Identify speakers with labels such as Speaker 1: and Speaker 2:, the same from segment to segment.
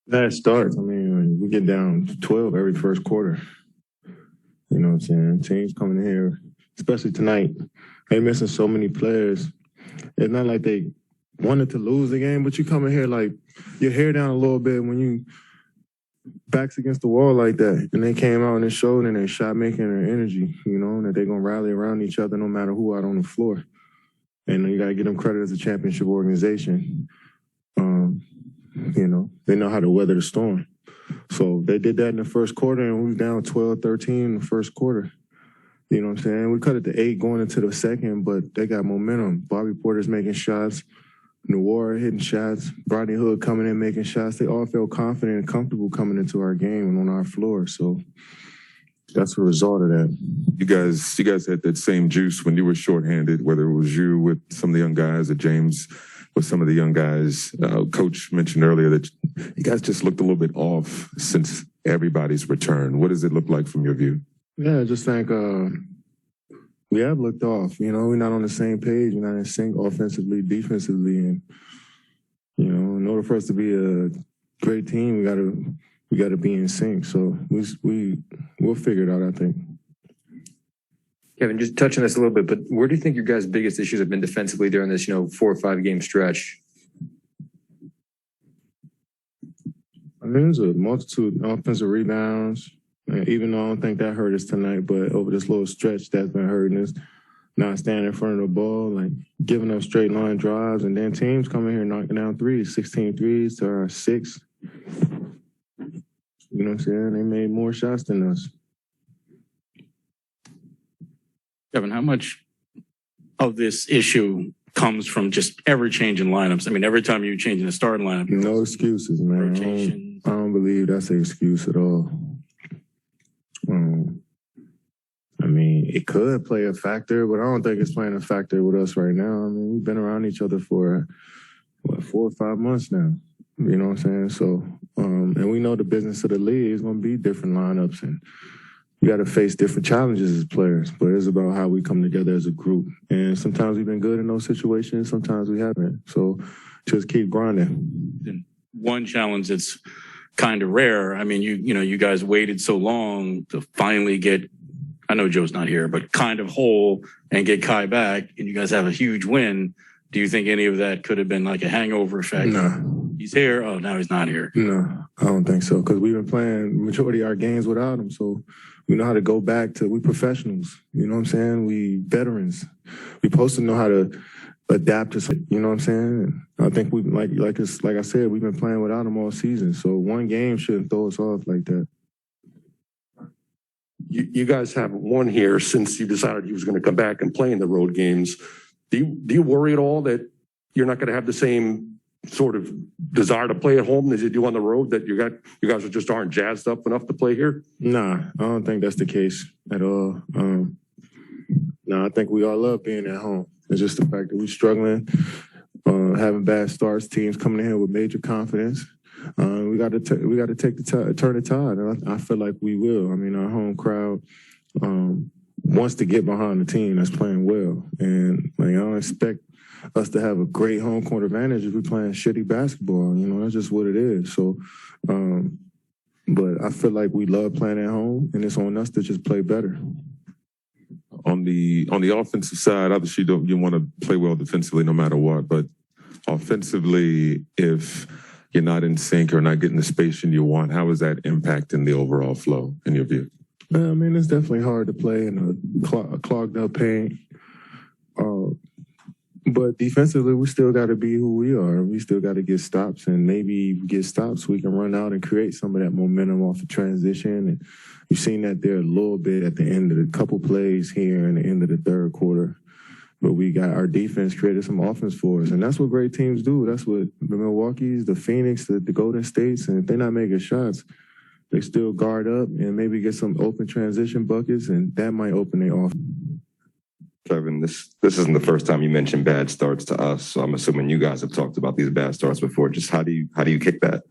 Speaker 1: That starts. I mean, we get down 12 every first quarter. You know what I'm saying? Teams coming in here, especially tonight, they missing so many players. It's not like they wanted to lose the game, but you come in here like your hair down a little bit when you backs against the wall like that. And they came out and they showed in their shot making and their energy, you know, that they're going to rally around each other no matter who out on the floor. And you got to give them credit as a championship organization. You know, they know how to weather the storm. So they did that in the first quarter, and we was down 12-13 in the first quarter. You know what I'm saying? We cut it to 8 going into the second, but they got momentum. Bobby Porter's making shots. Noir hitting shots. Rodney Hood coming in making shots. They all felt confident and comfortable coming into our game and on our floor. So that's the result of that.
Speaker 2: You guys had that same juice when you were shorthanded, whether it was you with some of the young guys or James with some of the young guys. Coach mentioned earlier that you guys just looked a little bit off since everybody's return. What does it look like from your view?
Speaker 1: Yeah, I just think we have looked off. You know, we're not on the same page. We're not in sync offensively, defensively. And, you know, in order for us to be a great team, we gotta be in sync. So we'll figure it out, I think.
Speaker 3: Kevin, just touching this a little bit, but where do you think your guys' biggest issues have been defensively during this, 4 or 5 game stretch?
Speaker 1: I mean, there's a multitude of offensive rebounds. And even though I don't think that hurt us tonight, but over this little stretch that's been hurting us, not standing in front of the ball, like giving up straight line drives, and then teams coming here knocking down threes, 16 threes to our 6. You know what I'm saying? They made more shots than us.
Speaker 4: Kevin, how much of this issue comes from just every change in lineups? I mean, every time you're changing the starting lineup.
Speaker 1: No excuses, man. I don't believe that's an excuse at all. I mean, it could play a factor, but I don't think it's playing a factor with us right now. I mean, we've been around each other for, 4 or 5 months now. You know what I'm saying? So, and we know the business of the league is going to be different lineups, and we got to face different challenges as players, but it's about how we come together as a group. And sometimes we've been good in those situations, sometimes we haven't. So just keep grinding.
Speaker 4: One challenge that's kind of rare. I mean, you guys waited so long to finally get, I know Joe's not here, but kind of whole and get Kai back, and you guys have a huge win. Do you think any of that could have been like a hangover effect?
Speaker 1: No.
Speaker 4: He's here. Oh, now he's not here.
Speaker 1: No, I don't think so, because we've been playing majority of our games without him. So we know how to go back to, we professionals. You know what I'm saying? We veterans. We supposed to know how to adapt to, you know what I'm saying? And I think we, like I said, we've been playing without him all season. So one game shouldn't throw us off like that.
Speaker 5: You guys haven't won here since you decided you was going to come back and play in the road games. Do you worry at all that you're not going to have the same sort of desire to play at home as you do on the road, that you guys just aren't jazzed up enough to play here?
Speaker 1: Nah, I don't think that's the case at all. I think we all love being at home. It's just the fact that we're struggling, having bad starts, teams coming in here with major confidence. We got to turn the tide, and I feel like we will. I mean, our home crowd wants to get behind the team that's playing well, and I don't expect us to have a great home court advantage if we're playing shitty basketball. You know, that's just what it is. So, but I feel like we love playing at home, and it's on us to just play better.
Speaker 2: On the offensive side, obviously you want to play well defensively no matter what, but offensively, if you're not in sync or not getting the spacing you want, how is that impacting the overall flow in your view?
Speaker 1: I mean, it's definitely hard to play in a clogged up paint. But defensively, we still got to be who we are. We still got to get stops, and maybe get stops so we can run out and create some of that momentum off the transition. And you've seen that there a little bit at the end of the couple plays here in the end of the third quarter. But we got our defense created some offense for us, and that's what great teams do. That's what the Milwaukee's, the Phoenix, the Golden States, and if they're not making shots, they still guard up and maybe get some open transition buckets, and that might open their offense.
Speaker 6: Kevin, this isn't the first time you mentioned bad starts to us, so I'm assuming you guys have talked about these bad starts before. Just how do you kick that?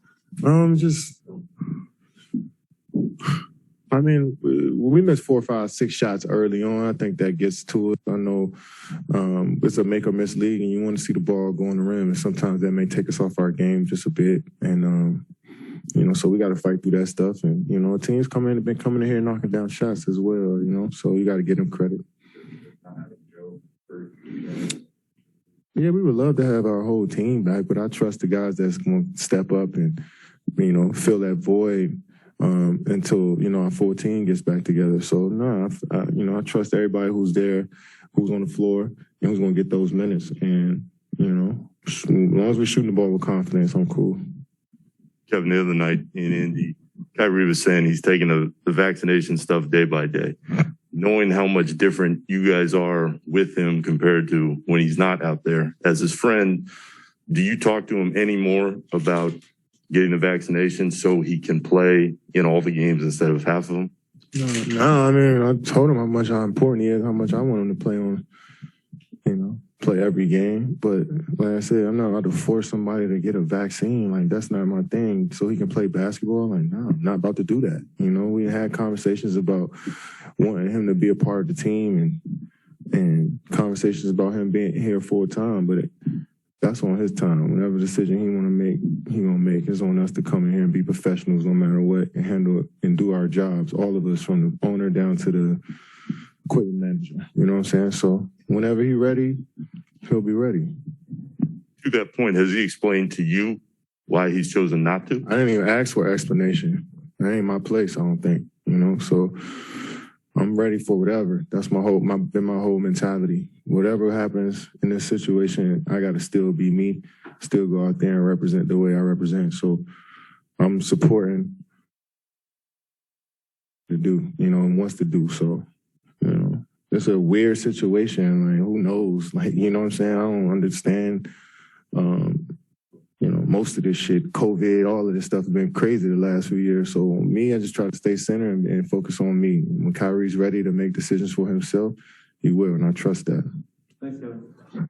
Speaker 1: I mean, we missed 4, 5, 6 shots early on. I think that gets to it. I know it's a make or miss league, and you want to see the ball go on the rim, and sometimes that may take us off our game just a bit. And So we got to fight through that stuff. And, teams been coming in here knocking down shots as well, so you got to give them credit. Yeah, we would love to have our whole team back, but I trust the guys that's going to step up and, fill that void until, our full team gets back together. So, no, I trust everybody who's there, who's on the floor, and who's going to get those minutes. And, as long as we're shooting the ball with confidence, I'm cool.
Speaker 7: Kevin, the other night in Indy, Kyrie was saying he's taking the vaccination stuff day by day. Knowing how much different you guys are with him compared to when he's not out there, as his friend, do you talk to him anymore about getting the vaccination so he can play in all the games instead of half of them?
Speaker 1: No, I mean, I told him how important he is, how much I want him to play on, play every game. But like I said, I'm not about to force somebody to get a vaccine. Like, that's not my thing. So he can play basketball. Like, no, I'm not about to do that. We had conversations about wanting him to be a part of the team and conversations about him being here full time. But that's on his time. Whatever decision he want to make, he gonna make. It's on us to come in here and be professionals no matter what and handle it and do our jobs. All of us, from the owner down to the equipment manager. You know what I'm saying? So whenever he's ready, he'll be ready.
Speaker 7: To that point, has he explained to you why he's chosen not to?
Speaker 1: I didn't even ask for an explanation. That ain't my place, I don't think. So I'm ready for whatever. That's been my whole mentality. Whatever happens in this situation, I got to still be me, still go out there and represent the way I represent. So I'm supporting to do, and wants to do. So, it's a weird situation. Like, who knows? Like, you know what I'm saying? I don't understand. Most of this shit, COVID, all of this stuff has been crazy the last few years. So me, I just try to stay centered and focus on me. When Kyrie's ready to make decisions for himself, he will, and I trust that.
Speaker 3: Thanks, Kevin.